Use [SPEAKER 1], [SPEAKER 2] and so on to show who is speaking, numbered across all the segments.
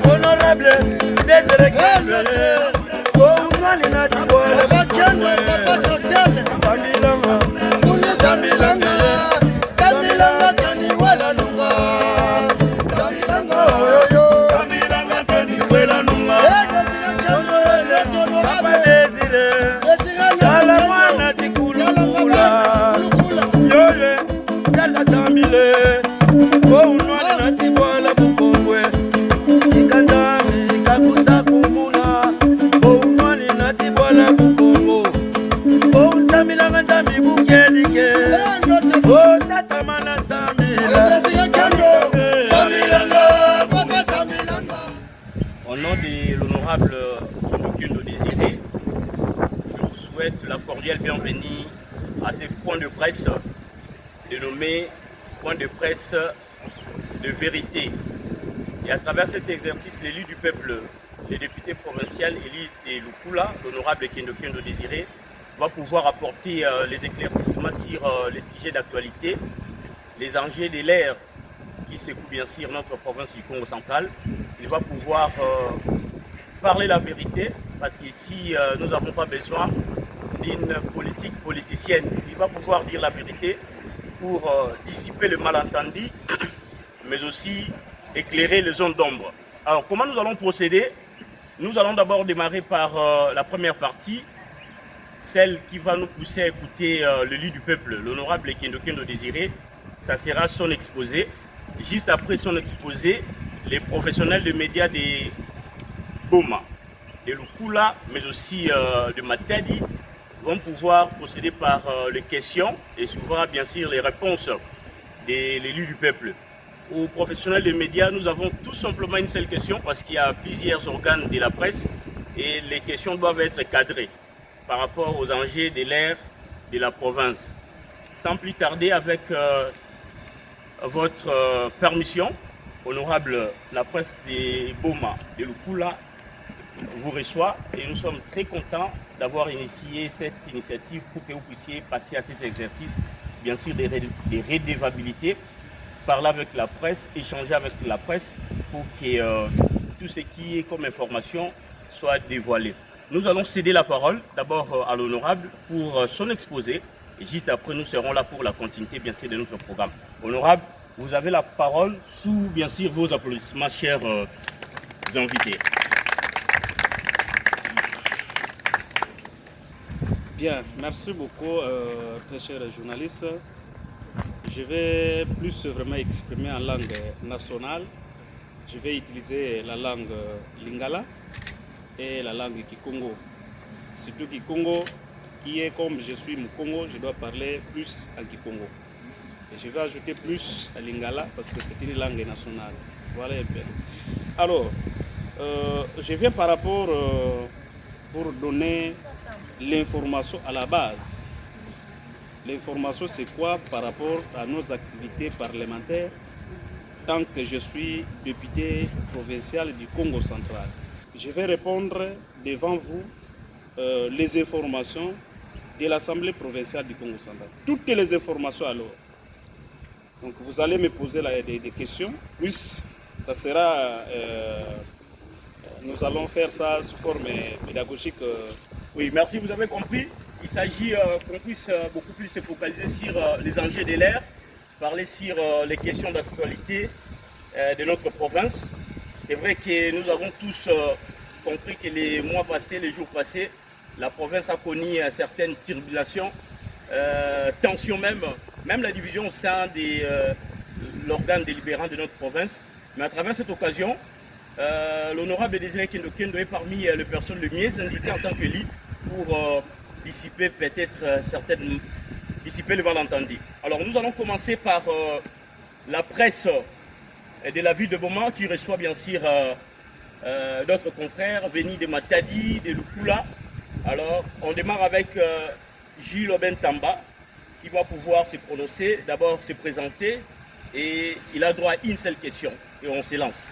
[SPEAKER 1] Honorable Désiré Kembele, Oumani Natibola Bakende, Papa Social, Samilanga, Mune Samilanga, Samilanga Tani Wela Nunga, Samilanga Oyoyo, Samilanga Tani Wela Nunga, Papa Désiré, Salamana Tikulula, Yole, Yala Samile, Oumani Natibola Bukombwe,
[SPEAKER 2] Au nom de l'honorable Kindokindo Désiré, je vous souhaite la cordiale bienvenue à ce point de presse dénommé point de presse de vérité. Et à travers cet exercice, l'élu du peuple, le député provincial élu de Lukula, l'honorable Kindokindo Désiré, va pouvoir apporter les éclaircissements sur les sujets d'actualité, les enjeux de l'ère qui secouent bien sûr notre province du Congo central. Il va pouvoir parler la vérité, parce qu'ici, nous n'avons pas besoin d'une politique politicienne. Il va pouvoir dire la vérité pour dissiper le malentendu, mais aussi éclairer les zones d'ombre. Alors, comment nous allons procéder? Nous allons d'abord démarrer par la première partie, celle qui va nous pousser à écouter l'élu du peuple, l'honorable Kindokindo Désiré. Ça sera son exposé. Juste après son exposé, les professionnels de médias de Boma, de Lukula, mais aussi de Matadi, vont pouvoir procéder par les questions et souvent bien sûr les réponses de l'élu du peuple. Aux professionnels de médias, nous avons tout simplement une seule question parce qu'il y a plusieurs organes de la presse et les questions doivent être cadrées par rapport aux enjeux de l'ère de la province. Sans plus tarder, avec votre permission, honorable, la presse de Boma, de Lukula, vous reçoit et nous sommes très contents d'avoir initié cette initiative pour que vous puissiez passer à cet exercice, bien sûr, des redevabilités, parler avec la presse, échanger avec la presse pour que tout ce qui est comme information soit dévoilé. Nous allons céder la parole d'abord à l'honorable pour son exposé et juste après nous serons là pour la continuité bien sûr de notre programme. Honorable, vous avez la parole sous bien sûr vos applaudissements, chers invités.
[SPEAKER 3] Bien, merci beaucoup très chers journalistes. Je vais plus vraiment exprimer en langue nationale. Je vais utiliser la langue lingala et la langue kikongo. Surtout kikongo, qui est comme je suis Mukongo, je dois parler plus en kikongo. Et je vais ajouter plus à lingala parce que c'est une langue nationale. Voilà un peu. Alors, je viens par rapport pour donner l'information à la base. L'information, c'est quoi par rapport à nos activités parlementaires tant que je suis député provincial du Congo central. Je vais répondre devant vous les informations de l'Assemblée provinciale du Congo central. Toutes les informations alors. Donc vous allez me poser des questions, puis ça sera, nous allons faire ça sous forme pédagogique.
[SPEAKER 2] Oui, merci, vous avez compris. Il s'agit qu'on puisse beaucoup plus se focaliser sur les enjeux de l'ère, parler sur les questions d'actualité de notre province. C'est vrai que nous avons tous compris que les mois passés, les jours passés, la province a connu certaines tribulations, tensions même la division au sein de l'organe délibérant de notre province. Mais à travers cette occasion, l'honorable Désiré Kindokindo est parmi les personnes les mieux indiquées en tant que lit pour dissiper peut-être dissiper le malentendu. Alors nous allons commencer par la presse de la ville de Boma qui reçoit bien sûr d'autres confrères venus de Matadi, de Lukula. Alors on démarre avec Gilles Oben Tamba qui va pouvoir se prononcer, d'abord se présenter et il a droit à une seule question et on se lance.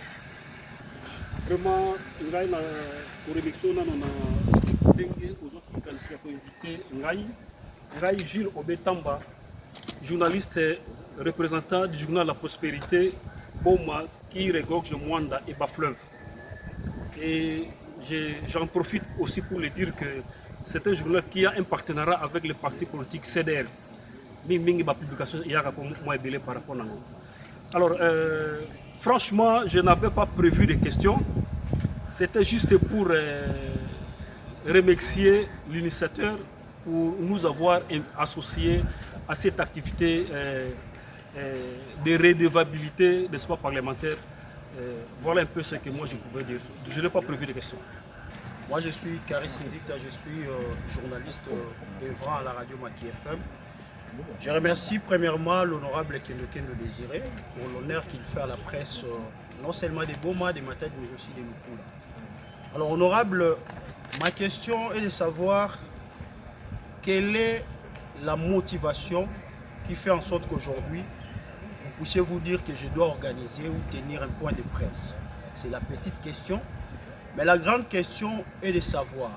[SPEAKER 4] Vraiment, il y a une élection invité Ngai Gilles Obetamba, journaliste représentant du journal La Prospérité, Boma, qui regorge le Mwanda et Bafleuve. Et j'en profite aussi pour le dire que c'est un journal qui a un partenariat avec le parti politique CDR. Ma publication il y a par rapport à nous. Alors, franchement, je n'avais pas prévu de questions. C'était juste pour remercier l'initiateur pour nous avoir associés à cette activité de redevabilité, n'est-ce pas, parlementaire. Voilà un peu ce que moi je pouvais dire. Je n'ai pas prévu de questions.
[SPEAKER 5] Moi je suis Karis Ndika, je suis journaliste œuvrant à la radio Maki FM. Je remercie premièrement l'honorable Kendo Désiré pour l'honneur qu'il fait à la presse, non seulement des Boma, des Matadi, mais aussi des Lukula. Alors honorable, ma question est de savoir quelle est la motivation qui fait en sorte qu'aujourd'hui, vous puissiez vous dire que je dois organiser ou tenir un point de presse. C'est la petite question. Mais la grande question est de savoir,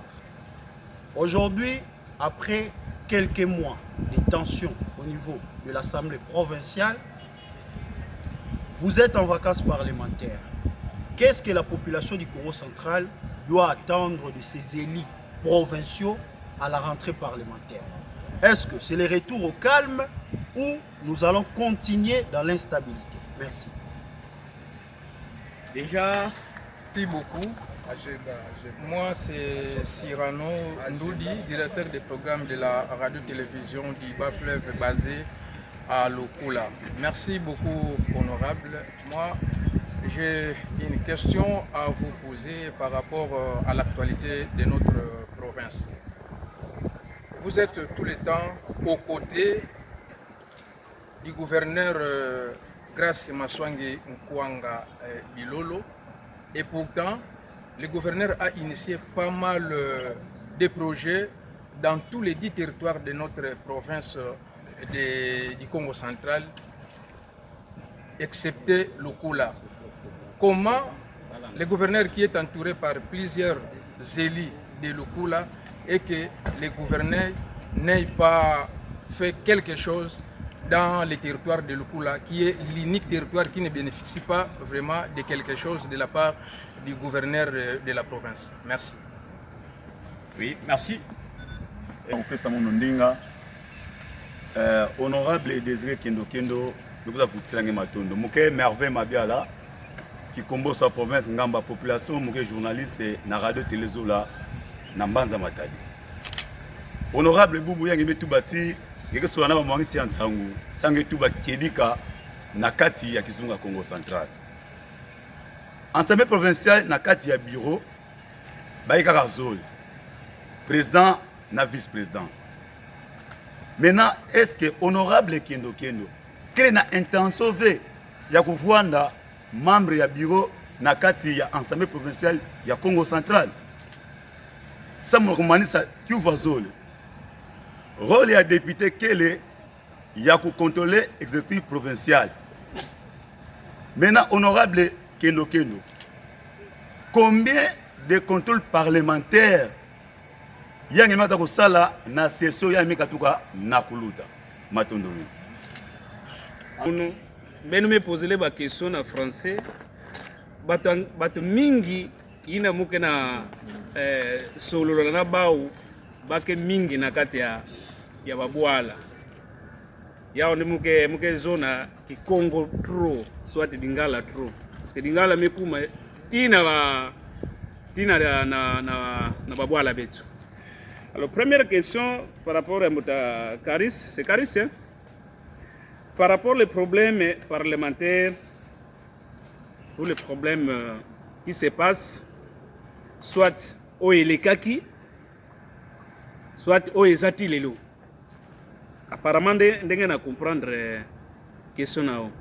[SPEAKER 5] aujourd'hui, après quelques mois de tensions au niveau de l'Assemblée provinciale, vous êtes en vacances parlementaires. Qu'est-ce que la population du Congo central doit attendre de ces élus provinciaux à la rentrée parlementaire? Est-ce que c'est le retour au calme ou nous allons continuer dans l'instabilité? Merci.
[SPEAKER 6] Déjà, merci beaucoup. Moi, c'est Cyrano Ndoudi, directeur des programmes de la radio-télévision du Bas-Fleuve basé à Lukula. Merci beaucoup, honorable. Moi, j'ai une question à vous poser par rapport à l'actualité de notre province. Vous êtes tout le temps aux côtés du gouverneur Grace Maswangi Nkwanga Bilolo et pourtant, le gouverneur a initié pas mal de projets dans tous les 10 territoires de notre province du Congo central, excepté Lukula. Comment le gouverneur qui est entouré par plusieurs élus de Lukula et que le gouverneur n'ait pas fait quelque chose dans le territoire de Lukula, qui est l'unique territoire qui ne bénéficie pas vraiment de quelque chose de la part du gouverneur de la province. Merci.
[SPEAKER 2] Oui, merci.
[SPEAKER 1] Honorable Désiré Kendo, nous vous avons matondo. Mouké Merveille Mabiala, qui combat sa province, ngamba population, mouké journaliste, na radio télézola, na Mbanza Matadi. Honorable Boubou Yangi Tubati, il y a un moment qui est en train de Kedika, Nakati ya Kizunga Congo central. Ensemble provincial, Nakati ya bureau, Baïka Zol, président, na vice-président. Maintenant, est-ce que honorable Kendo, quelle est l'intention de voir membre ya bureau, Nakati ya ensemble provincial ya Congo central? Ça me recommande ça, qui va Zol. Rôle ya député quel est, il y a pour contrôler l'exécutif provincial. Maintenant, honorable Kendo, combien de contrôles parlementaires il y a une sala na session ya mikatuka na kuluta matondoni?
[SPEAKER 3] Mais nous me poser les questions en français. Bato mingi ina muke na solo na bau bake mingi na kati ya babwala yao ni muke zona ki Congo trop soit Dingala trop parce que Dingala mekuma tina na babwala betu. Alors première question par rapport à Mouta Karis, c'est Karis hein? Par rapport aux problèmes parlementaires ou les problèmes qui se passent soit au Elekaki soit au Ezati Lelo. Apparemment, vous na comprendre la question.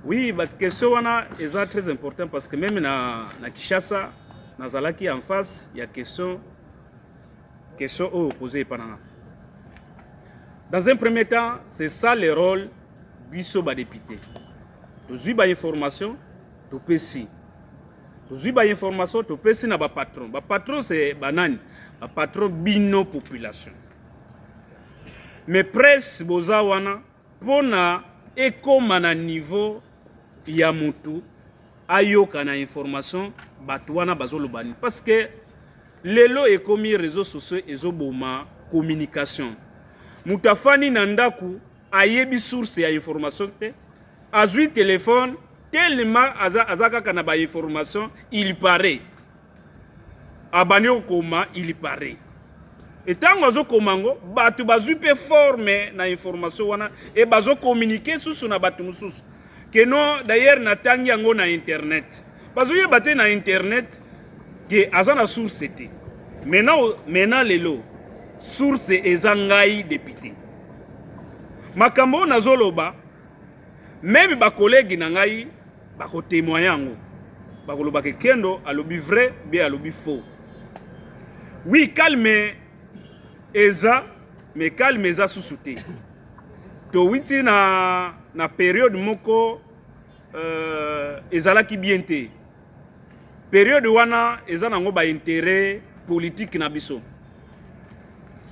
[SPEAKER 3] Oui, la question est très importante parce que même na Kinshasa, na Zalaki en face, il y a question opposée par là. Dans un premier temps, c'est ça le rôle du député. Nous avons des informations, nous avons des informations, nous avons des patrons. Les patrons, c'est banane. Les patrons, bino population. Mais presse, bozawana, pona, et comme à niveau, yamutu, ayoka na information bato wana bazolobani parce que lelo ekomi réseaux sociaux ezoboma communication mutu afani na ndaku ayebi source ya information te azwi téléphone tellement aza kaka na ba information il paraît abani okoma il paraît etango azokoma ngo bato bazwi pe forme na information wana e bazo communiquer susu na bato mususu keno d'ailleurs natangi yango na internet bazoyeba te na internet ke aza na source te maintenant lelo source eza ngai député makambo nazoloba même bakolegi na ngai bakotémoigner yango bakoloba ke Kendo alobi vrai bien alobi faux. Oui, calme eza mais calme eza susu te to witi na période moko ezalaki bien te période wana eza nango ba intérêt politique na biso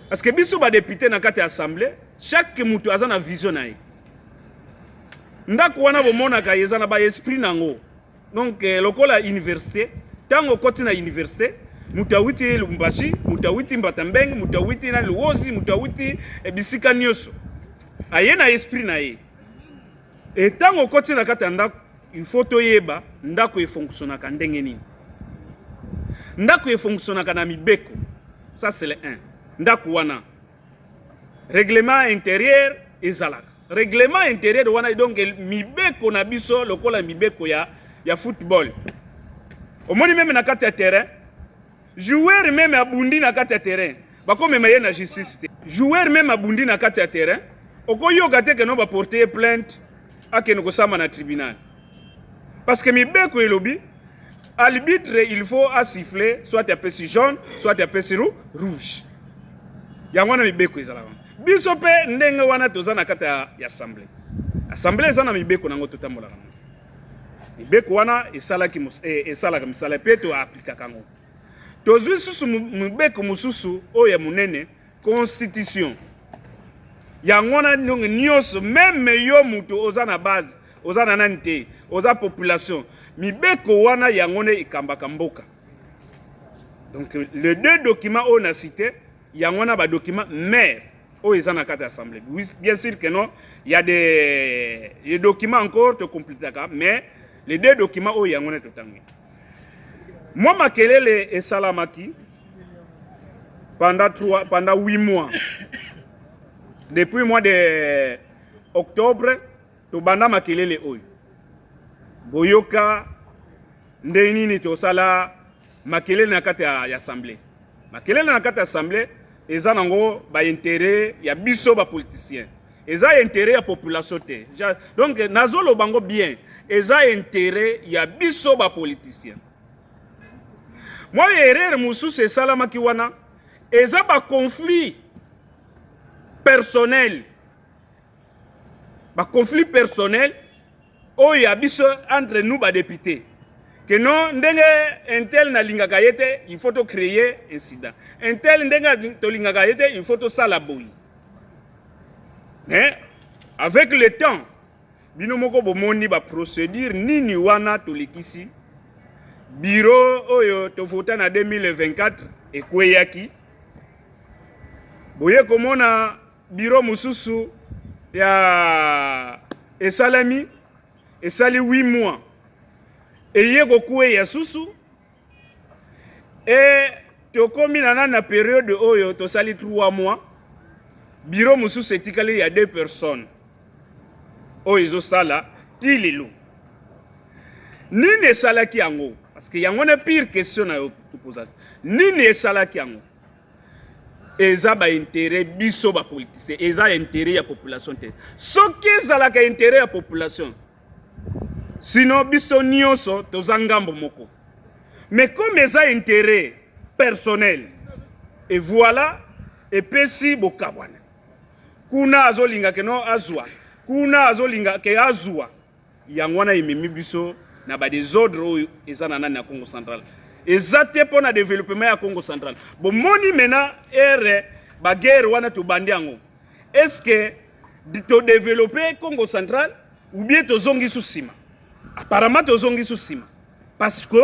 [SPEAKER 3] parce que biso ba député na kati assemblée chaque mutu aza na vision na ye ndako wana bomonaka eza na ba esprit nango donc lokola université tango koti na université mutu awiti Lubumbashi mutu awiti Mbatambenge mutu awiti na Luozi mutu awiti bisika nyonso aye na esprit na ye etango koti na kati ndako il faut toyeba ndako efonctionnaka ndenge nini ndako efonctionnaka na mibeko ça c'est le 1 ndako wana règlement intérieur ezalaka règlement intérieur wana donc mibeko na biso lokola mibeko ya football omoni même na kati ya terrain joueur même abundi na kati ya terrain bakomema ye na justice te joueur même abundi na kati ya terrain okoyoka te ke no ba porter plainte akeno kosama na tribunal parce que mibeko elobi arbitre il faut siffler soit apesi jaune soit apesi rouge yango na mibeko ezala biso pe ndenge wana toza na kati ya assemblée eza na mibeko nango totambola mibeko wana esalaka misala pe to aplikaka ngo tozwi susu mibeko mususu oyo munene constitution yango wana nyonso même yo mutu oza na base oza na nani te oza population mibeko wana yango ne ikambaka mboka donc les deux documents on a cité yango na ba document maire o eza na kati assemblée bien sûr que non il y a des documents encore to compléter mais les deux documents o yango ne totangi moi makelele et salamaki pendant 8 mois depuis le mois de octobre to banda makelele oyo boyoka ndeni ni to sala makelele na kati ya assemblée makelele na kati ya assemblée eza nango ba intérêt ya biso ba politicien eza intérêt ya population te donc nazolo bango bien eza intérêt ya biso ba politicien moi erreur mususu esalamaki wana eza ba conflit personnel oyo ya biso entre nous ba députés que non ndenge intel na lingaka yete il faut to créer incident intel ndenge to lingaka yete il faut to sala boyi mais avec le temps bino moko bomoni ba procédure nini wana to likisi bureau oyo to vota na 2024 ekweyaki boye komona bureau mususu ya esali 8 mois eye kokue ya susu et tokomi na période oyo tosali 3 mois bureau mususu etikali ya 2 personnes oyo ezosala tililo nini esalaki yango parce que yango na pire question na toposa nini esalaki yango eza ba intérêt biso ba politicien eza intérêt ya population te soki ezalaka intérêt ya population sinon biso nyonso toza ngambo moko mais comme eza intérêt personnel et voilà epesi bokabwana kuna azolinga ke no azwa kuna azolinga ke azwa yango wana ememi biso na ba désordre oyo eza na nani na Congo central eza te po na développement ya Congo central bomoni mena ere ba guerre wana to bandi yango est-ce que to développer Congo central ou bien to zongi susima apparemment tozongi susima parce que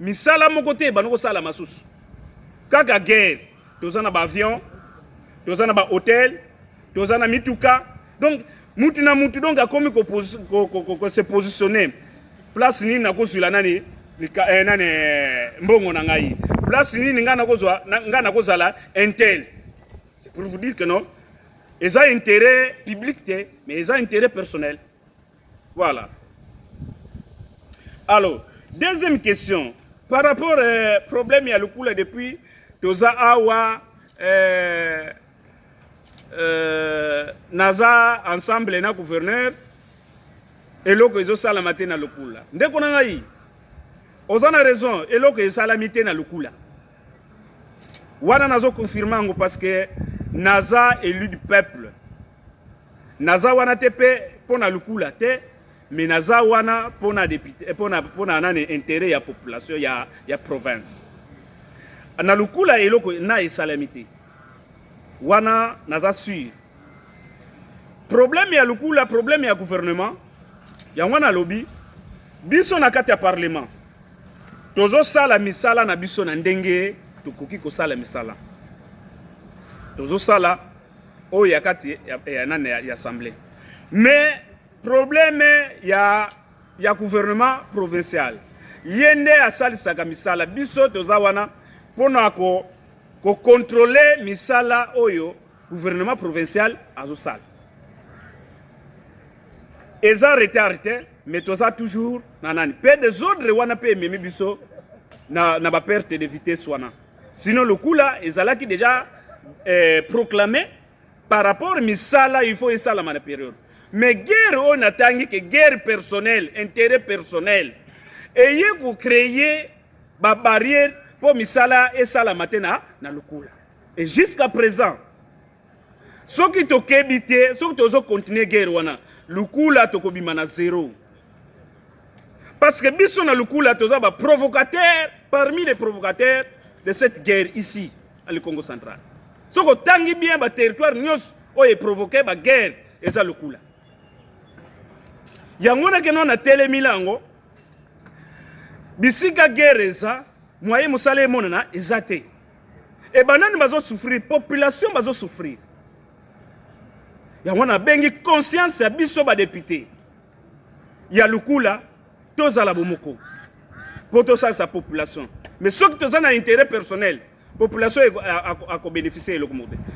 [SPEAKER 3] misala moko te banoko sala masusu kaka guerre tozana ba avion tozana ba hôtel tozana mituka donc mutu na mutu donc akomi ko se positionner place nini na kozula nani nani mbongo na ngai place nini nga na kozala intel. C'est pour vous dire que non, ils ont intérêt public, mais ils ont intérêt personnel. Voilà. Alors, deuxième question. Par rapport au problème, il y a le coup là depuis Toza Awa, Naza, ensemble, et gouverneur, et l'autre, ils ont salamité dans le coup là. Dès qu'on a eu, ils ont raison, et l'autre, ils ont salamité dans le coup là. Wana nazo confirmer parce que Naza élu du peuple. Naza wana tepe pona lukula te, mais Naza wana pona député pona nane intérêt ya population ya province. Na lukula eloko na esalamité. Wana Naza sûr. Problème ya lukula, problème ya gouvernement. Ya wana lobby biso na kati ya parlement. Tozo sala misala na biso na ndenge tukoki ko sala misala tozo sala o yakati ya nane ya assemblée mais problème ya gouvernement provincial yende asali saka misala biso toza wana pona ko contrôler misala oyo gouvernement provincial azo sala eza retardé mais toza toujours nanani pe des ordres wana pe memi biso na ba perte de vitesse wana. Sinon, le coup là, ils allaient déjà proclamé par rapport à Misala, il faut y aller à la période. Mais guerre, on attend que guerre personnelle, intérêt personnel. Et il faut créer des barrières pour Misala et ça la matin dans le coup là. Et jusqu'à présent, ceux qui ont habité, ceux qui ont continué guerre, le coup là, tu as zéro. Parce que si on a le coup là, tu as provocateur, parmi les provocateurs de cette guerre ici, au Congo central. Si on tangi bien le territoire, on a provoqué la guerre, et ça le coup là. Yangona que non a télémilango, bisika guerre ça, moyen musale monana ezate. Et banane bazo souffrir, population bazo souffrir. Yangona bengi conscience ya biso ba député. Ya le coup là, tous à la bomoko. Pour tout ça sa population. Mais ceux qui ont un intérêt personnel, la population a bénéficié de l'autre.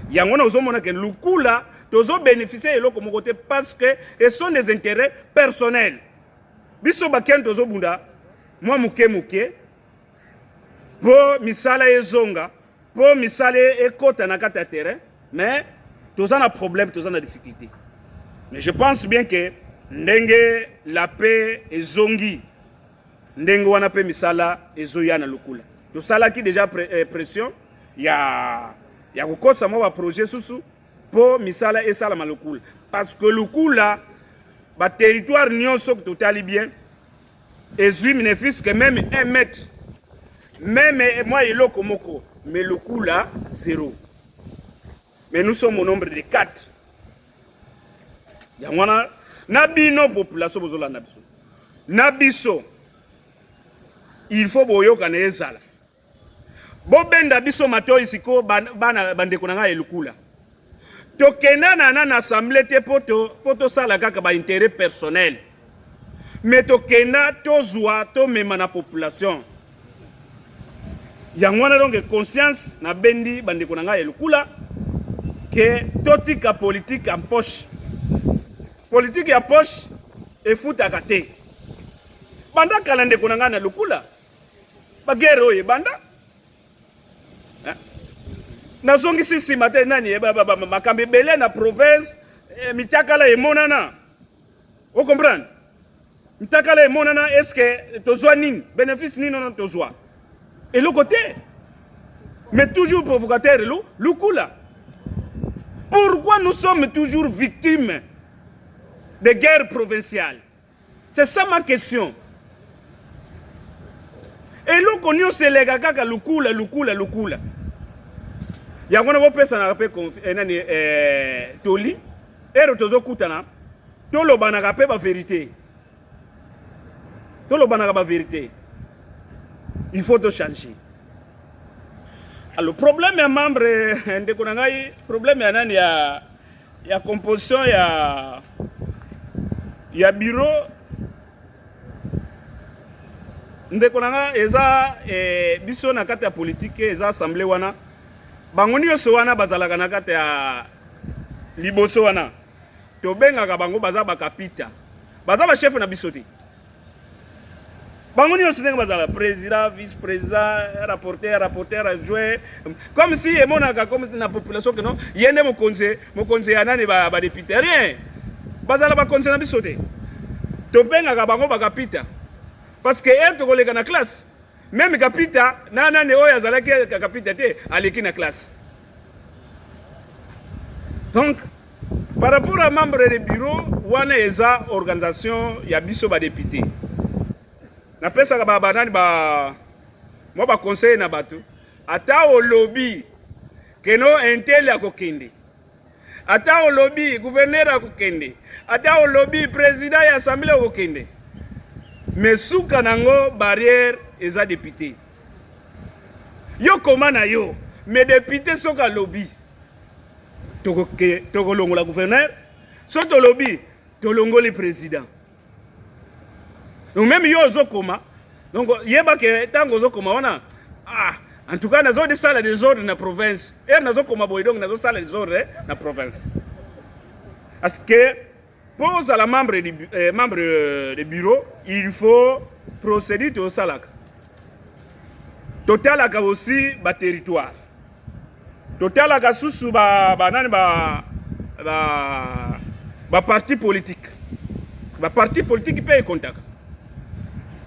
[SPEAKER 3] Il y a un autre que le coup là, ils ont bénéficié de l'autre parce que ce sont des intérêts personnels. Biso baken tozo bunda, moi muke, pour misala ezonga, pour misala ekota na kata terrain, mais tous ont un problème, tous ont des difficultés. Mais je pense bien que ndenge la paix ezongi. Ndenge wana pe misala ezoya na lukula. To sala ki déjà pression ya kokosa mo projet susu po misala esala malukula parce que lukula ba territoire nyonso que totali bien ezui bénéfice que même 1 mètre même moi eloko moko mais lukula 0. Mais nous sommes au nombre de 4. Ya wana na bino population bozola na biso. Na biso il faut boyoka na ezala. Bo benda biso matoi siko bana bandeko na ngai elukula. Tokenda na assemblée te poto sala kaka ba intérêt personnel. Mais tokenda tozwa to mema na population. Yangwana donc conscience na bendi bandeko na ngai elukula que totika politique en poche. Politique en poche et fout à côté. Banda kalande ko na ngai na lukula. Ba guerre oye banda. Na zongi sisi matin nani makambe belé na province mitakala e monana. Vous comprenez? Mitakala e monana est-ce que tozwa nini bénéfice nini non tozwa. Et le côté mais toujours provocateur lukula. Pourquoi nous sommes toujours victimes de guerres provinciales? C'est ça ma question. Et l'on connaît c'est les gars qui lukula. Il y a un peu de toli et rotozo kutana tolo banaka pe ba vérité.
[SPEAKER 4] Tout le monde a la vérité. Il faut tout changer. Alors, le problème est membre de Konangai, problème est ya composition ya bureau ndeko nanga eza biso na kati ya politique eza assemblée wana bango nyonso wana bazalaka na kati ya liboso wana tobengaka bango baza bakapita baza ba chef na biso te bango nyonso ndenge bazala président vice président rapporteur adjoint comme si emonaka comme na population que non yende mokonzi ya nani ba député rien bazala bakonzi na biso te tobengaka bango bakapita parce que elle toleka na classe même kapita nani oyo azalaki kapita te aleki na classe. Donc par rapport à membre de bureau wana eza organisation ya biso ba député na pesa ka ba nani ba mo ba conseiller na bato ata au lobby keno intel akokende ata au lobby gouverneur akokende ata au lobby président ya assemblée akokende mais souka nango barrière eza député yo komana yo mais député soka lobby toko longola gouverneur so to lobby to longoli président donc même yo zokoma donc yeba ke tango zokoma wana en tout cas nazo de sala des ordres na province et nazo koma boy donc nazo sala des ordres na province parce que pour la membre de bureau il faut procéder au salak total aka aussi ba territoire total aka susu ba nani ba parti politique ba parti politique paye contact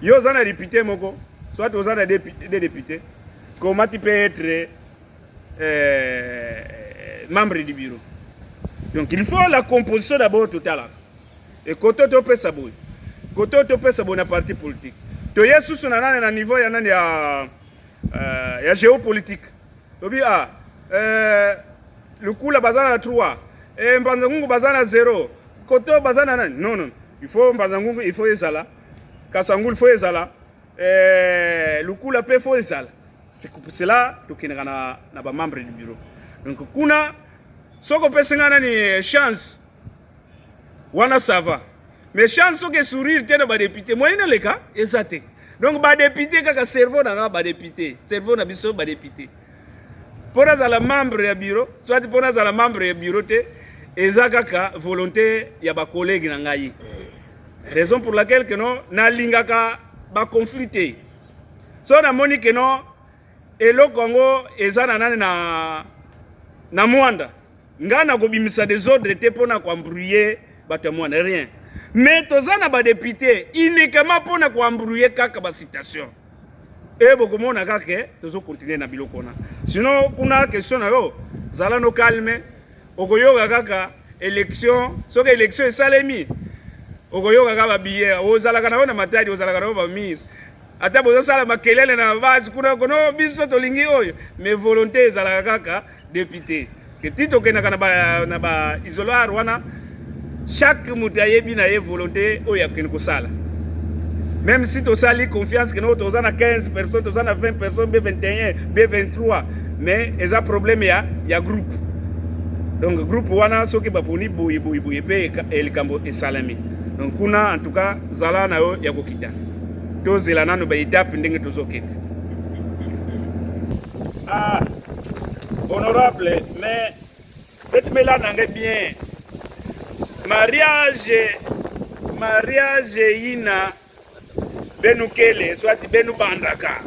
[SPEAKER 4] yo zana député moko soit aux des députés comment tu peux être membre du bureau. Donc il faut la composition d'abord totale. Et côté to peut sabouer na parti politique to yesu suna na niveau ya nani ya géopolitique tobi le coup la bazana 3 et mbanzangungu bazana 0 côté bazana nani non il faut mbanzangungu il faut ezala kasangulu il faut ezala le coup la paix faut ezala c'est cela to kinga na ba membre du bureau. Donc kuna soko pesengana ni chance wana ça va mais chance que sourire te na ba député moyenne le cas exact donc ba député kaka cerveau na ba député cerveau na biso ba député pour la membre ya bureau soit pour la membre ya bureau te ezakaka volonté ya ba collègue na ngai raison pour laquelle que non na lingaka ba conflité so na moni que non elo Congo ezana nani na mwanda ngana ko bimisa des ordres te pona ko embrouiller bato mwanda rien mais tozana ba député uniquement pona ko embrouiller kaka ba citation et beaucoup mona kaka tozo continuer na biloko na sinon kuna question na yo zala no calme okoyoka kaka élection soka élection esalemi okoyoka kaka ba billet ozala kana na matadi ozala kana ba mise ata bozo sala makelele na base kuna kono biso tolingi oyo mais volonté ezala kaka député parce que tito kenaka na ba isoloir wana chaque moutayebi na ye volonté oyo akeni kosala même si to sali confiance que nous tozana 15 personnes tozana 20 personnes B21 B23 mais eza problème ya groupe donc groupe wana soki baponi boyi pe elikambo esalami donc kuna en tout cas zala na yo ya kokita tozela nano ba étape ndenge tozokende honorable mais peut-être là nange bien mariage ina benukele soit benu bandaka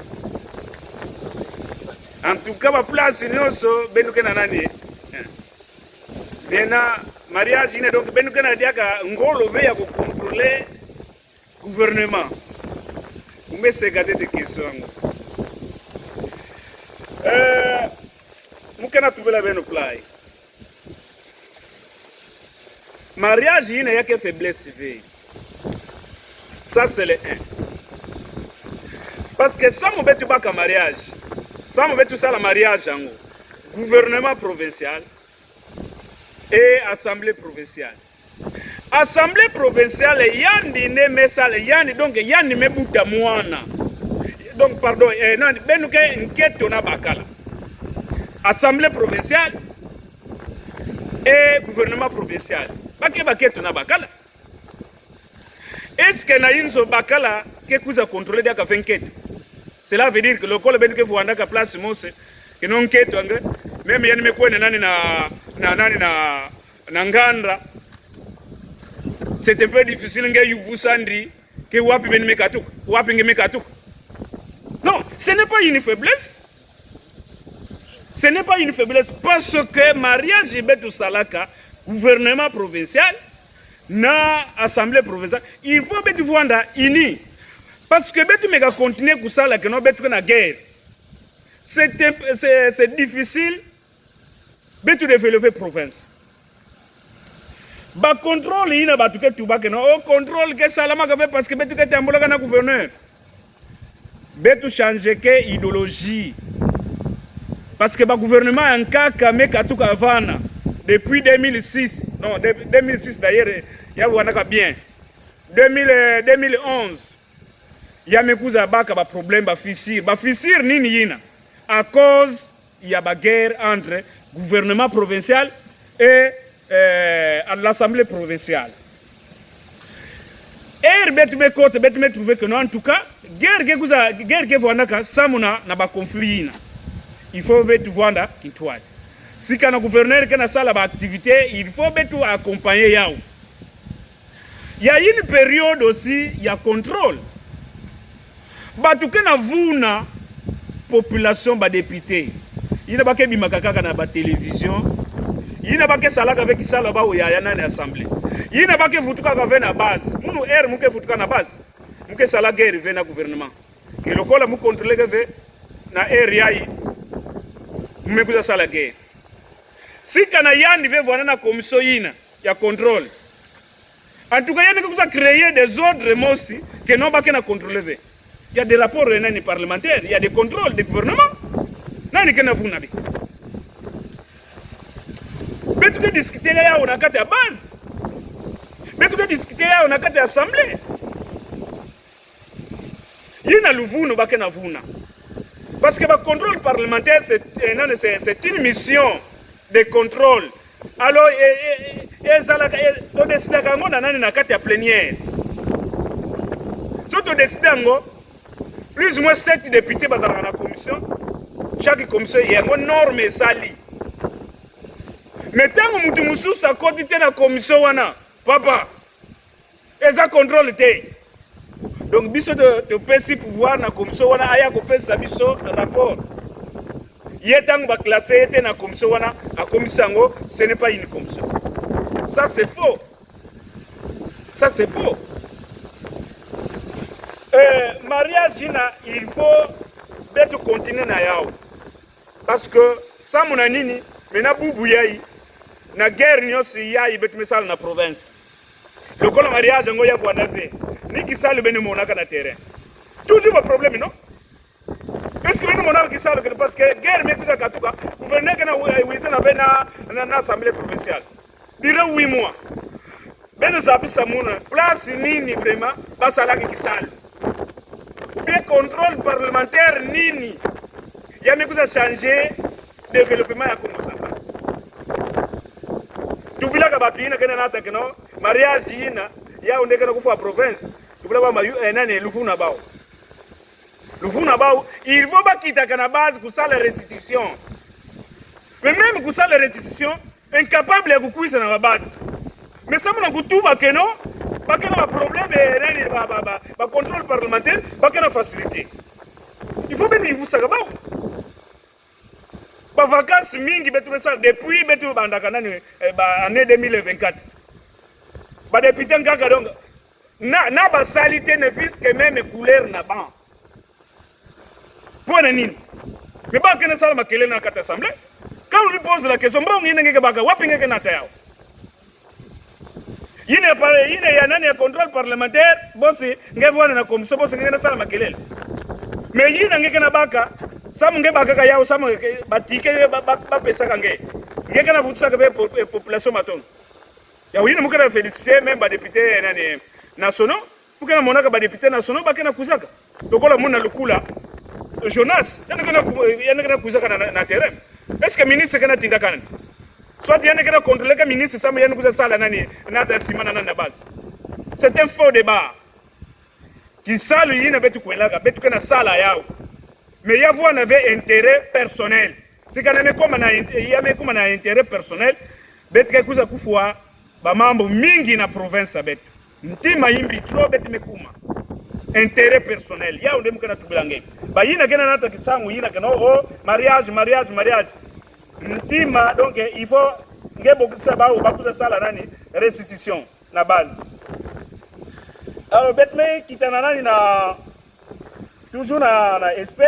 [SPEAKER 4] en tout cas ba place nyonso benuke na nani bena mariage ina donc benuke na diaka ngolo ve ya ko contrôler gouvernement me segade de question mukena tubela benu play mariage ina yake faiblesse ve ça c'est le 1. Parce que ça m'a fait un mariage, ça m'a fait tout ça le mariage en gouvernement provincial et assemblée provinciale.
[SPEAKER 7] Assemblée provinciale yandi ne mesale yandi donc yandi mebuta mwana. Donc pardon, non benuke nketo na bakala. Assemblée provinciale et gouvernement provincial. Baketo na bakala. Est-ce que na inzo bakala ke kuza contrôler daka 24? Cela veut dire que le col benuke vuanda ka place mose que non keto anga même yani mekwene nani na ngandra. C'est un peu difficile nga yuvusandri ke wapi beni mekatuka wapi nge mekatuka. Non, ce n'est pas une faiblesse. Ce n'est pas une faiblesse parce que Maria Jibetou Salaka, gouvernement provincial, na assemblée provinciale, il faut que tu vois uni. Parce que tu me continuer à ça que nous sommes en guerre. C'est difficile de développer province. Ba contrôle ina ba tuke tuba que non contrôle que salama ka parce que betu ke tambola kana gouverneur. Betu changer que idéologie. Parce que le gouvernement a un cas qui a depuis 2006. Non, 2006 d'ailleurs, il y a bien. 2011, il y a un problème, fissure. Fissure, à cause, il y a une guerre entre le gouvernement provincial et l'Assemblée provinciale. Et je trouvé que non, en tout cas, guerre qui a conflit. Il faut tout voir qui toi. Si quand le gouverneur qui a ça l'activité, il faut tout accompagner yao. Il y a une période aussi, il y a contrôle. Batu kana vuna population ba député. Il n'a pas que bimakaka na ba télévision. Il n'a pas que salaka avec sala ba ya na assemblée. Il n'a pas que futuka ka na base. Munu muke futuka na base. Muke sala guerre ve na gouvernement. Que le kola mu contrôler que na area yi. Mmekuza sala guerre. Si kana yandi veut voir na commission yina ya contrôle. En tout cas, il y a créer des ordres mosi que non pas na contrôler. Il y a des rapports parlementaires, il y a des contrôles du gouvernement. Nani kana vuna bi. Betu que discuter ya on a kati ya base. Betu que discuter ya on a kati ya assemblée. Yina luvunu ba kana vuna. Parce que le contrôle parlementaire, c'est une mission de contrôle. Alors, on décide de la plénière. Si on décide, plus ou moins 7 députés dans la commission, chaque commission, il y a une norme et sali. Mais tant que nous sommes à côté de la commission, papa, ils ont contrôle. Donc, biso de PC pouvoir na commission wana aya ko pesa biso rapport. Yetang ba classé était na commission wana a commission ngo, ce n'est pas une commission. Ça c'est faux. Ça c'est faux. Mariage ina il faut beto continuer na yao. Parce que ça mon nini mena bubu yayi na guerre nyosi yayi beto mesal na province. Le col mariage ngo ya voana fait. Ni qui sale bene monaka na terrain. Toujours un problème non? Parce que bene monaka qui sale parce que guerre me kuza katuka gouverneur kana wisa na assemblée provinciale. Dira 8 mois. Bene zabisa muna place nini vraiment basala qui sale. Bien contrôle parlementaire nini. Ya me kuza changer développement ya Congo Central. Tubila ka batu ina kana nata keno mariage ina ya ondeka na kufa province tubula ba mayu nani lufuna bao il faut pas quitter kana base pour ça la restitution mais même pour ça la restitution incapable de kukuisa na base mais ça mona kutuba keno ba kana problème nani ba contrôle parlementaire ba kana facilité il faut bien vous ça bao ba vacances mingi betu ça depuis betu bandaka nani ba année 2024 ba député ngaka donc na ba salité ne fils que même couleur na ban pour nini mais ba kana sala makele na kata assemblée quand on lui pose la question bon yine ngeke baka wapi ngeke na tayao yine pare yine ya nani ya contrôle parlementaire bosi ngevona na commission bosi ngeke na sala makele mais yine ngeke na baka samu nge baka yao samu batike ba pesa kange ngeke na vutsa ke population maton ya wina mukana féliciter même ba député nani nationaux mukana monaka ba député nationaux bakena kuzaka lokola muna lukula Jonas yana kana kuzaka na terrain. Est-ce que ministre kana tinda kana soit yana kana contrôler que ministre sama yana kuza sala nani nata simana na base. C'est un faux débat. Qui sale yina betu kwelaka betu kana sala yao. Mais yavo on avait intérêt personnel. C'est quand même comme na intérêt personnel betu kuza kufua ba mambo mingi na province betu. Ntima yimbi trop betu mekuma. Intérêt personnel. Ya onde mukana tubilange. Ba yina kena nata kitsangu yina kana mariage. Ntima donc il faut ngebo kutsa ba bakuza sala nani restitution na base. Alors betme kitana nani na toujours na SP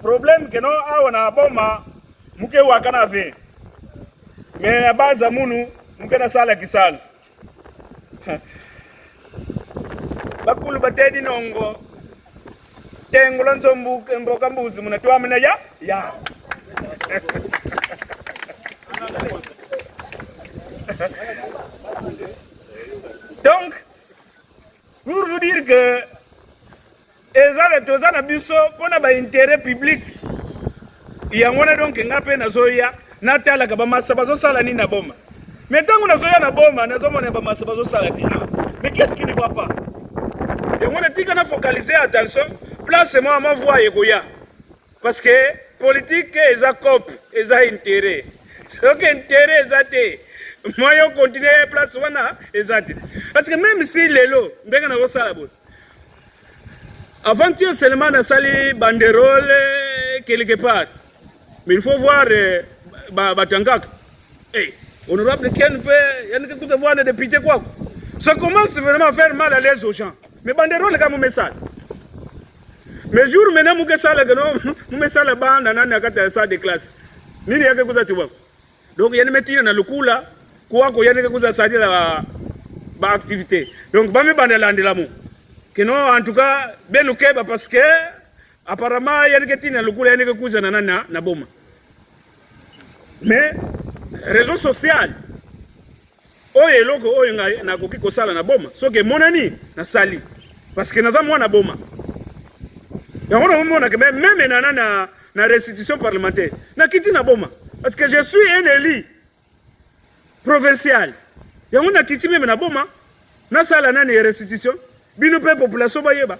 [SPEAKER 7] problème que non awa na boma muke wakana ve. Mais na base ya munu muke na sala kisala. Bakulu batedi nongo tengola nzombu mboka mbuzi munatwa mina ya donc pour vous dire que ezala tozana biso pona ba intérêt public yangona donc ngape nazoya natala ka ba masaba zo sala ni na boma mais tangu nazoya na boma nazomona ba masaba zo sala ti mais qu'est-ce qui ne va pas et on a dit qu'on a focalisé attention place moi ma voix yekoya parce que politique eza cop eza intérêt donc intérêt ezate moi yo continuer place wana ezate parce que même si lelo ndenge na kosala bo avant-hier seulement na sali banderole quelque part mais il faut voir batangaka honorable Ken peut yanike kuta voir des députés quoi ça commence vraiment à faire mal à l'aise aux gens. Mais banderole comme message. Mais jour maintenant muke sala gano mume sala banda nani akata sa de classe. Nini yake kuza tuba. Donc yani metina na lukula kwa ko yani kuza sadi la ba activité. Donc ba me bandela ndela mu. Que non en tout cas benukeba parce que apparemment yani ketina lukula yani kuza na nani na boma. Mais réseau social oye loko oye na koki kosala na boma soki monani na sali parce que naza mwana boma yango na mona que même na restitution parlementaire na kiti na boma parce que je suis un élu provincial yango na kiti même na boma na sala nani restitution bino pe population bayeba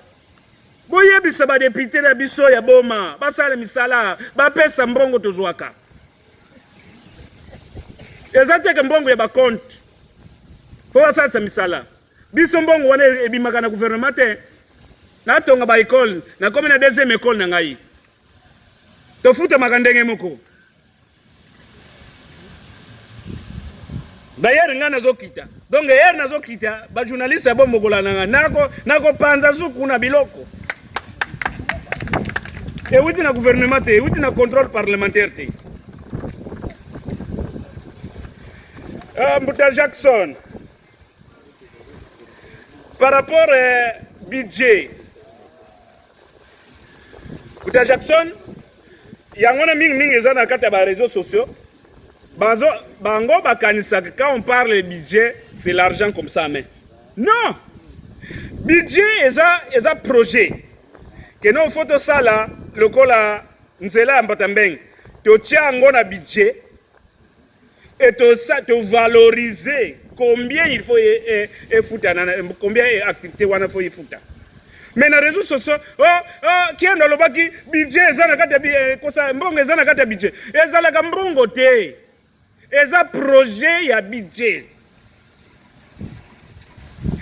[SPEAKER 7] boyebisa ba député na biso ya boma basala misala ba pesa mbongo tozwaka ezate ke mbongo ya ba compte faut ça misala biso mbongo wana ebimaka na gouvernement te na tonga ba école na comme na deuxième école na ngai to futa makandenge moko d'ailleurs nga nazokita donc hier nazokita ba journaliste bo mokola nako panza suku na biloko et wuti na gouvernement te wuti na contrôle parlementaire te Mbuta Jackson par rapport au budget, Mbuta Jackson, il y a un mingi dans les réseaux sociaux. Bango bakanisa quand on parle de budget, c'est l'argent comme ça mais non. Budget est un projet. Que nous faisons ça là, le cola nzela mbatambeng. To tiango na budget et to valoriser. Combien il faut foutre, combien d'activités il faut foutre. Mais dans les réseaux sociaux, qui est dans le baki, budget, budget. Et ça, la mbongo te. Et ça, projet, il y a budget.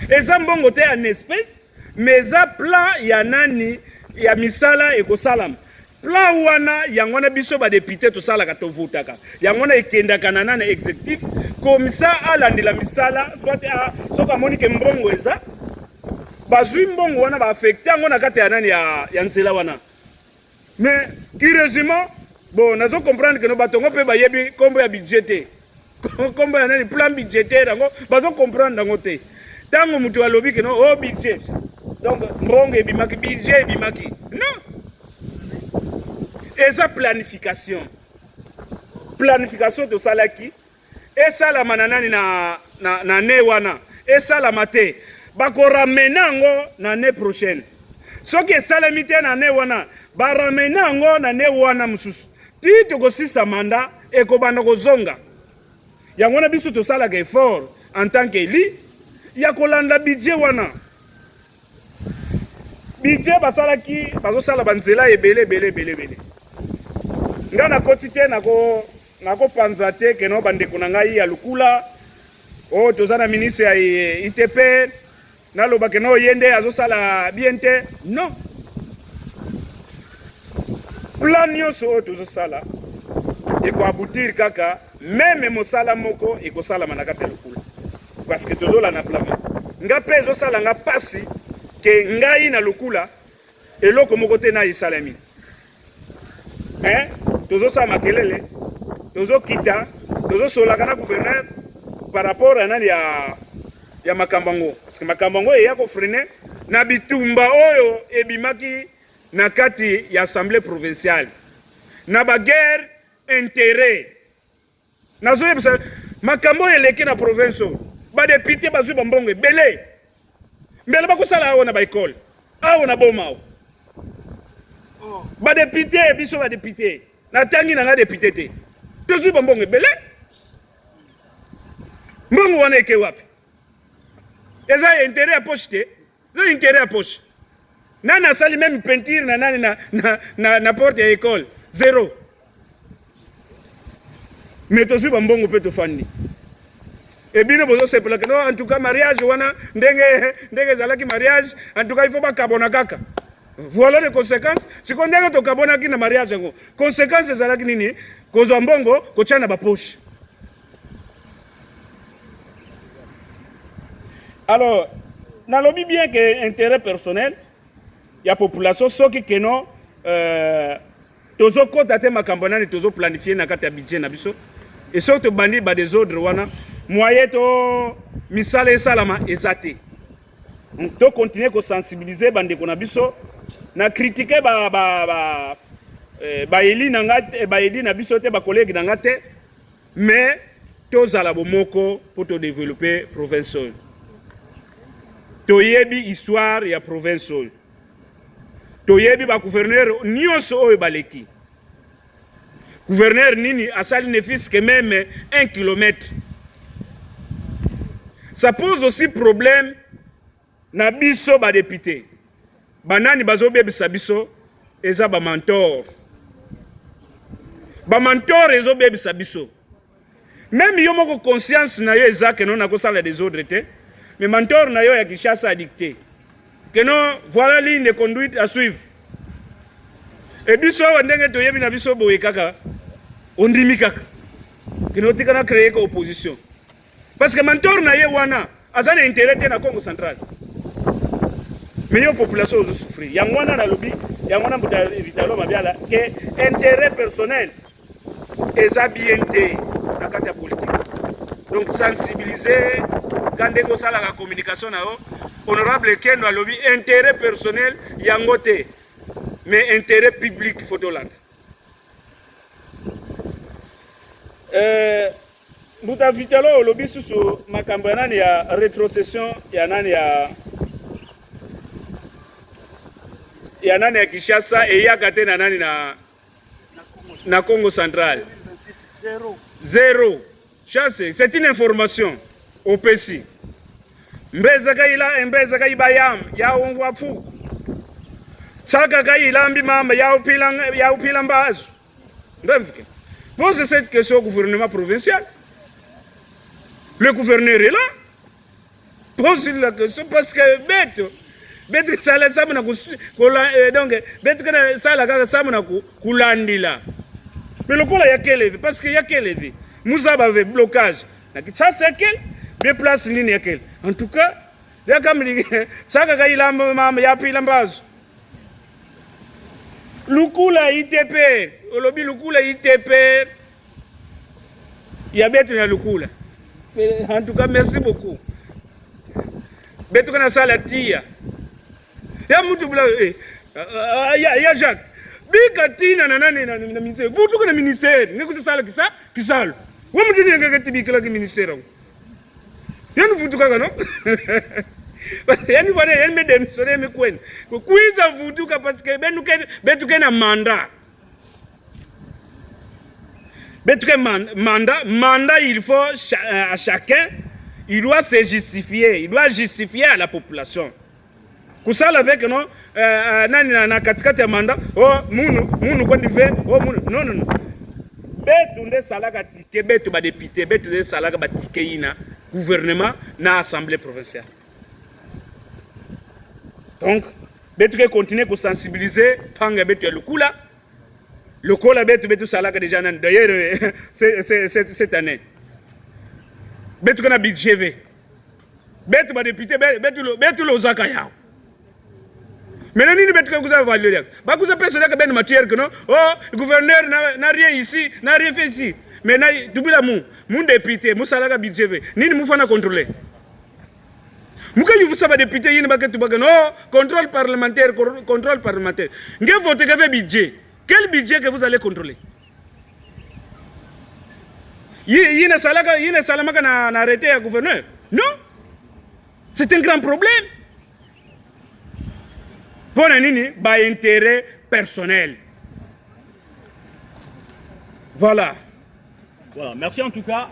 [SPEAKER 7] Et ça, mbongo te en espèce, mais ça, plan, il y a nani, il y a misala et kosalam. Plan wana yangona biso ba député to sala ka to votaka yangona ekenda kanana na exécutif comme ça alandela misala soit soka monique mbongo eza bazwi mbongo wana ba affecté ngona kata ya nani ya nzela wana mais curieusement bon nazo comprendre que no batongo pe ba yebi kombo ya budget kombo ya nani plan budgétaire ngo bazo comprendre ngo te tango mutu alobi que no budget donc mbongo ebimaki budget ebimaki non. Et ça planification de salaki esalama na nani na ne wana esalama te bakoramena yango na année prochaine soki esalemi te na année wana baramena yango na année wana mosusu ti tokosisa manda ekobanda kozonga yango na biso tosalaka effort en tant qu'éli ya kolanda budget wana budget basalaki bazosala banzela ebele nga nakoti te nakopanza te keno bandeko na ngai ya lukula oyo toza na ministre ya ITP naloba keno ye nde azosala bien te non plan nyonso oyo tozosala ekoaboutir kaka meme mosala moko ekosalama na kati ya lukula parce que tozolanda plan nga mpe ezosala nga pasi ke ngai na lukula eloko moko te na esalami tozosala makelele tozokita tozosolaka na gouverneur par rapport à nani ya makambo yango parce que makambo yango eya kofrene na bitumba oyo ebimaki na kati ya assemblée provinciale na baguerre intérêt nazoyebisa makambo oyo eleki na province oyo badepute bazwi bambongo ebele mbele bakosala awa na baekole awa na boma awa badepute biso badepute natangi na nga depute te tozwi bambongo ebele mbongo wana eke wapi eza intérêt ya poche te eza intérêt ya poche nani asali même peinture na nani na porte ya école zéro mais tozwi bambongo mpe tofandi ebino bozosepelaka no en tout cas mariage wana ndenge ezalaki mariage en tout cas il faut bakabona kaka voilà les conséquences siko ndenge tokabonaki na mariage yango conséquences ezalaki nini kozwa mbongo kotia na bapoche. Alors nalobi bien que intérêt personnel ya population soki keno tozokota te makambo nani tozoplanifie na kati ya budget na biso et soki tobandi badesordre wana moyen to misala esalama eza te to continuer kosensibiliser bandeko na biso na critiquer baeli na nga baeli na biso te bakolegi na nga te mais tozala bomoko pour to développer province oyo toyebi histoire ya province oyo toyebi bagouverneur nyonso oyo baleki gouverneur nini asali ne fils que même 1 kilomètre. Ça pose aussi problème na biso ba député banani bazobebisa biso eza ba mentor ezobebisa biso même yo moko conscience na yo eza que non na kosala des ordres te mais mentor na yo ya Kinshasa a dicté que non voilà ligne de conduite à suivre et biso ndenge toyebi na biso boye kaka ondimi kaka que non tika na créer ko opposition parce que mentor na ye wana azana intérêt te na Congo central mais yo population ozo souffrir yango wana na lobi yango na mbuta vitalo mabiala que intérêt personnel eza bien te na kati ya politique donc sensibiliser quand ndeko sala la communication na yo honorable Kendo alobi intérêt personnel yango te mais intérêt public photolanda mbuta vitalo olobi susu makambo ya nani ya rétrocession ya nani ya nani ya Kinshasa eyaka te na nani na Congo central zéro chance c'est une information au PC mbeza kai bayam ya ongwa fuku saka kai lambi mama ya upila mbazu ndemfike pose cette question au gouvernement provincial. Le gouverneur est là. Pose la question parce que bête ça la samuna donc bête ça la samuna kulandila. Mais le kola ya quel parce que ya quel Moussa avait blocage. Ça c'est quel des places nini ya quel. En tout cas, ya kamli ça ka ilamba mama ya pila mbazo. Lukula ITP, olobi lukula ITP. Ya bête na lukula. En tout cas, merci beaucoup. Beto kana sala tia. Ya mutu bla ya Jacques. Bika tina na nani na ministère. Vutu kana ministère. Ngekuti sala kisalo. Wo mutini ngeke tibikela ki ministère. Yanu vutu kaka no? Yani bwana yani me démissionner me kwen. Kuiza vutu ka parce que betu ke na mandat. Betu ke mandat il faut à chacun il doit se justifier, il doit justifier à la population. Kusala avec non nani na katikati ya mandat oh munu kwa ndive oh munu non. Betu nde salaka tike betu ba député betu nde salaka ba tike ina gouvernement na assemblée provinciale. Donc betu ke continuer à sensibiliser panga betu ya lukula lokola betu salaka déjà nan d'ailleurs cette année. Betu kana budget ve betu ba député betu lozaka yao. Maintenant, nous devons valider. Bah, vous avez que ben matière que non. Oh, le gouverneur n'a rien ici, n'a rien fait ici. Maintenant, depuis la mon député, mon salaire budget, ni nous faisons contrôler. Nous quand vous savez député, il n'y a pas que non contrôle parlementaire. Vous votez avec budget. Quel budget que vous allez contrôler? Il y a un salaire qui n'a arrêté le gouverneur. Non, c'est un grand problème. Pour un intérêt personnel. Voilà.
[SPEAKER 2] Voilà. Merci en tout cas.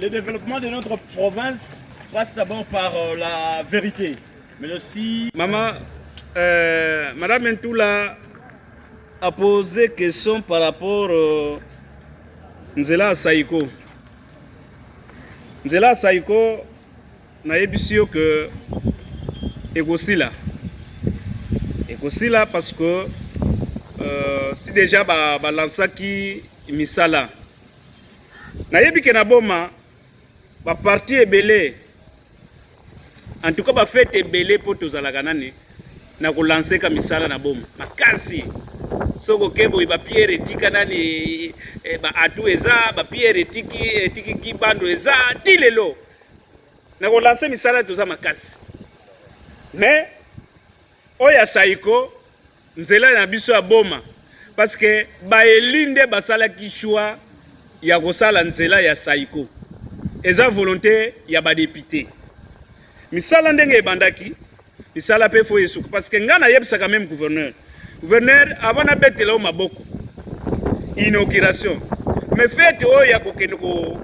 [SPEAKER 2] Le développement de notre province passe d'abord par la vérité, mais aussi...
[SPEAKER 7] Madame Ntoula a posé question par rapport à Nzela Saïko. Nzela Saïko n'a ébissé que Egosila. Là parce que si déjà balança qui misala na yebi ke na boma ba parti ebele en tout cas ba fête ebele pour tozalaka nani na ko lancer ka misala na boma makasi soko kebo ba pierre etika nani ba atu eza ba pierre etiki ki bando eza tilelo na ko lancer misala toza makasi mais Oya Saïko, nzela na biso ya boma parce que ba elinde basala ki choix ya kosala nzela ya Saïko. Eza volonté ya ba député. Misala ndenge ebandaki, misala pe fo yesuku parce que ngana yebisa quand même gouverneur. Gouverneur avant na betela o maboko. Inauguration. Mais fête oya kokende ko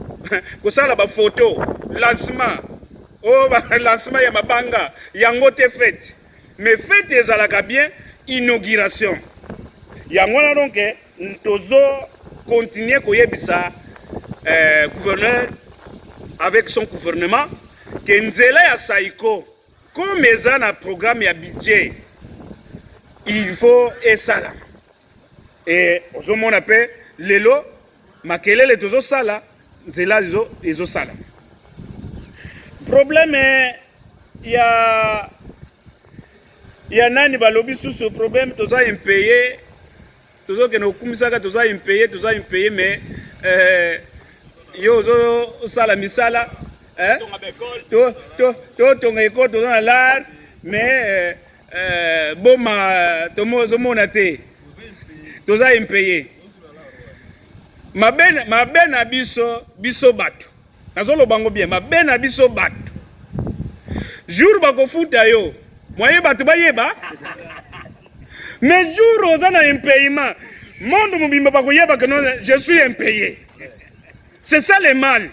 [SPEAKER 7] sala ba photo, lancement. Oh ba lancement ya mabanga, yango te fête. Mais faites des alaka bien, inauguration. Yangona donc, tozo continuer koyebisa gouverneur avec son gouvernement que nzela ya Saïko comme eza na programme ya budget il faut esala. Et ozo mona pe lelo makelele tozo sala nzela ezo sala. Problème il y a nani balobi sous ce problème toza impayé tozo ke no kumisaka toza impayé mais yo zo sala misala to tonga école toza na lar mais boma tomo mona te toza impayé mabe na biso bato nazolo bango bien mabe na biso bato jour bakofuta yo moyen bato bayeba mais jour oza na impayement monde mobimba bakoyeba que non je suis impayé. C'est ça le mal.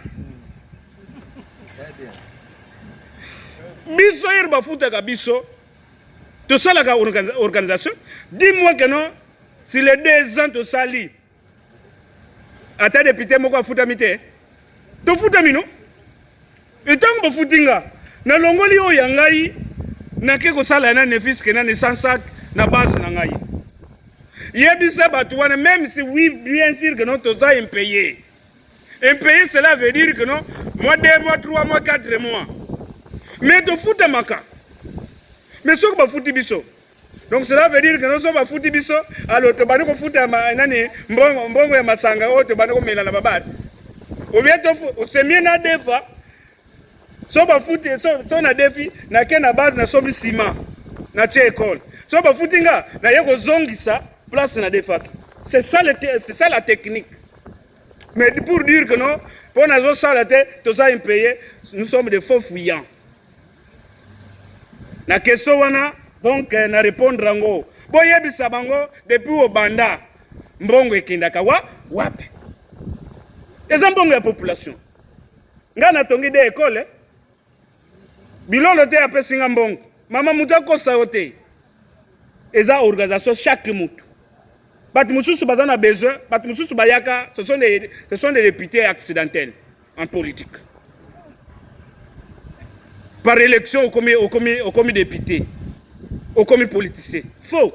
[SPEAKER 7] Biso ir bafutaka biso to salaka organisation dis-moi que non si les 2 ans to sali ata député moko afuta mite to futa mino etango bafutinga na longoli o yangai na ke ko sala na nefis ke na sansak na base na ngai yebisa batu wana même si oui bien sûr que non to za impayé. Impayé cela veut dire que non mois 2 mois 3 mois 4 mois mais to futa maka mais soko ba futi biso donc cela veut dire que non so ba futi biso alors to bani ko futa nani mbongo ya masanga o to bani ko mela na babati ou bien to c'est mieux na defa so ba futi so na defi na ke na base na sobi ciment na tie école so ba futi nga na yeko zongisa place na defa c'est ça la technique Mais pour dire que non, pour nous salater, tout ça impayé, nous sommes des faux fuyants. La question wana donc na répondre ngo. Boyebisa bango depuis au banda. Mbongo ekindaka wapi. Eza mbongo ya population. Nga na tongi de école. Bilolo te apesi nga mbongo. Mama mutu akosa yo te. Eza organisation chaque mutu. Bati mususu baza na besoin, bati mususu bayaka, ce sont des députés accidentels en politique. Par élection au commis député, au commis politicien. Faux.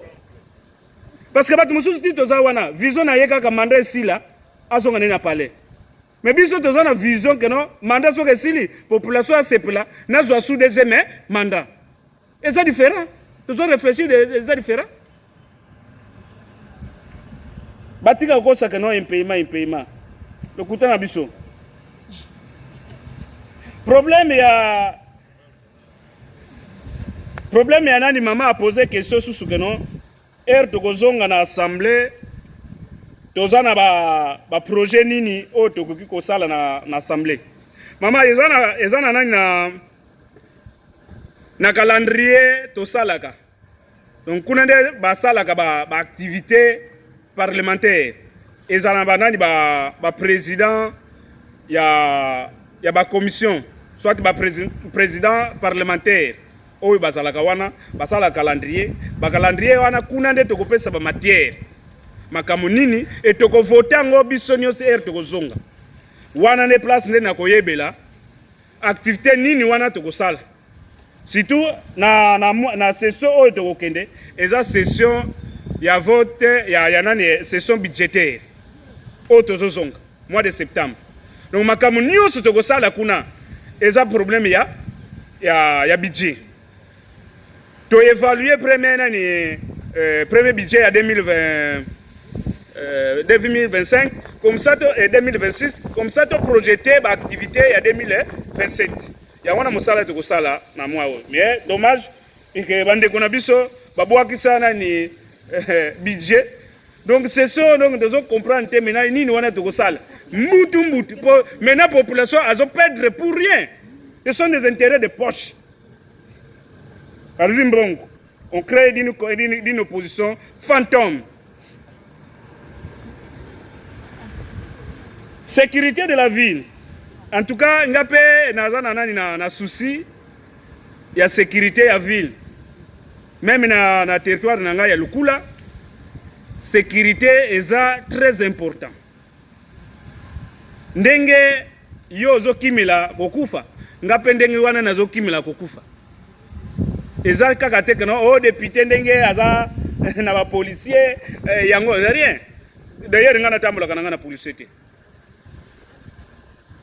[SPEAKER 7] Parce que bati mususu ti toza wana, vision na yeka ka mandat ici là, azonga na palais. Mais biso toza na vision que non, mandat so que sili, population a sepela, na zo sous deuxième mandat. Et c'est différent. Toza réfléchir c'est différent. Batika kosa que non impayement. Le couteau na biso. Problème ya nani maman a posé question sur que non to kozonga na assemblée toza na ba projet nini o to koki ko sala na assemblée. Maman ezana nani na calendrier to salaka. Donc kuna nde ba salaka ba activité parlementaire. Ezana ba nani ba président ya ba commission, soit ba président parlementaire. Oyo basalaka wana basala calendrier wana kuna nde tokopesa ba matière makamu nini et tokovoter ngo biso nyonso tokozonga wana ne place nde na koyebela activité nini wana tokosala surtout na session oyo tokokende eza session ya vote ya nani session budgétaire oyo tozozonga mois de septembre. Donc makamu nyonso tokosala kuna eza problème ya budget. To évaluer premier budget à 2025 comme ça et 2026 comme ça to projeter ba activité à 2027. Ya wana musala to kosala na mwa o. Mais dommage que bande kona biso babwaki sana ni budget. Donc c'est ça donc de comprendre te maintenant nini wana to kosala. Mbutu maintenant population azo perdre pour rien. Ce sont des intérêts de poche. On crée une opposition fantôme. Sécurité de la ville. En tout cas, ngapé na souci il y a sécurité à la ville. Même na territoire nanga ya Lukula, sécurité est très important. Ndenge yo zo kimila kokufa, ngapé ndenge wana nazo kimila kokufa. Eza kaka te que non o député ndenge aza na ba policier yango rien. D'ailleurs ngana tambola kana na policier te.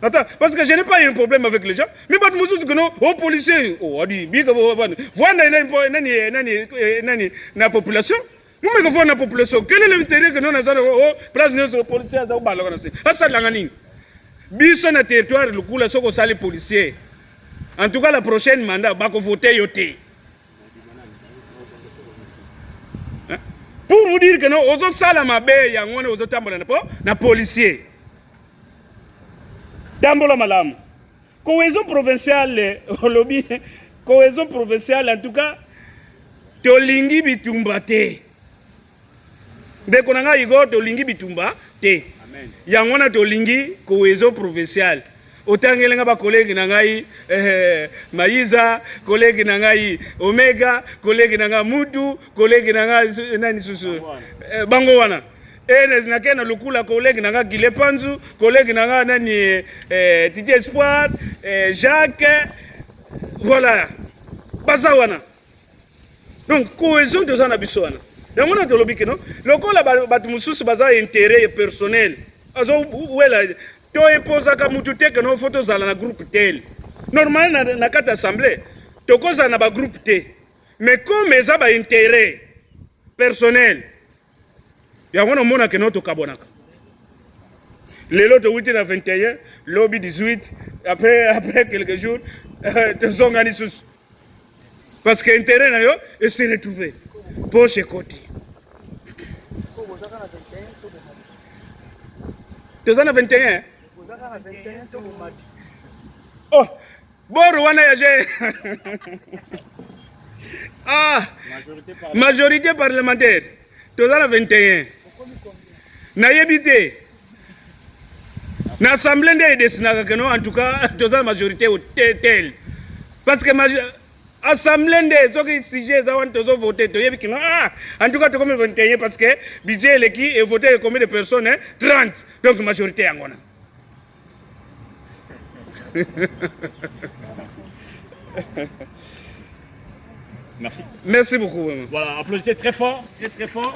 [SPEAKER 7] Attends, parce que je n'ai pas eu un problème avec les gens. Mais pas de mesure que non au policier oh adi biga voilà na population. Nous me que na population. Quel est l'intérêt que non na oh place nos policiers aza ba la kana. Asa langa nini. Biso na territoire Lukula soko sali policier. En tout cas la prochaine mandat ba ko voter yoté. Pour vous dire que non, ozo sala mabe yangone ozo tambola na policier. Tambola malamu. Cohésion provinciale, lobby, cohésion provinciale en tout cas, tolingi bitumba te. Ndeko nanga igo tolingi bitumba te. Amen. Yangona tolingi cohésion provinciale. Otangelenga ba collègue nangai Maiza, collègue nangai Omega, collègue nanga Mutu, collègue nanga nani susu bango wana. Nakena Lukula collègue nanga Gile Panzu, collègue nanga nani Titi Espoir, Jacques, voilà. Baza wana. Donc cohésion de zana biso wana. Yangona to lobi keno, lokola batu mususu baza intérêt personnel. Azo wela to imposaka mutu te que non photo zala na groupe tel. Normalement na kata assemblée to koza na ba groupe T. Mais comme eza ba intérêt personnel. Ya wana mona que non to kabonaka. Lelo to 8 na 21, lobby 18, après quelques jours to zongani sus. Parce que intérêt na yo et se retrouver. Poche côté. Tozana 21. Oh, boro wana ya j'ai. Ah, majorité parlementaire. Tozana 21. Na yebite. Na assemblée nde desinaka keno en tout cas tozana majorité au tel. Parce que assemblée nde soki sujet za wana tozo voter toyebi kino en tout cas to comme 21 parce que budget leki et voter combien de personnes 30. Donc majorité yangona.
[SPEAKER 2] Merci.
[SPEAKER 7] Merci beaucoup.
[SPEAKER 2] Voilà, applaudissez très fort, très fort.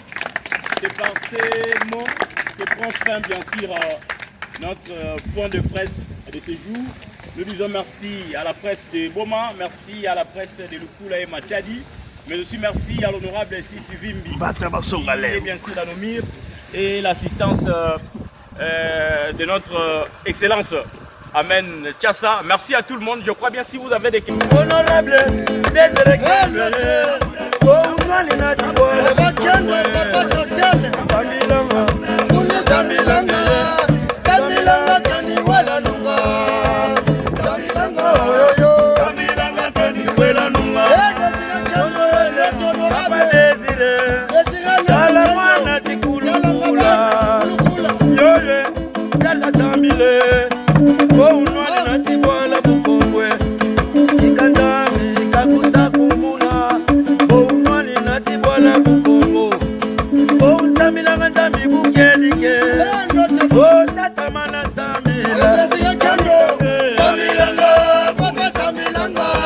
[SPEAKER 2] C'est par ces mots que prend fin, bien sûr, notre point de presse de ce jour. Nous disons merci à la presse de Boma, merci à la presse de Lukula et Matadi, mais aussi merci à l'honorable Sissi Vimbi, et bien sûr Danomir, et l'assistance de notre excellence Amen Tchassa. Merci à tout le monde. Je crois bien si vous avez des questions. Honorable Oh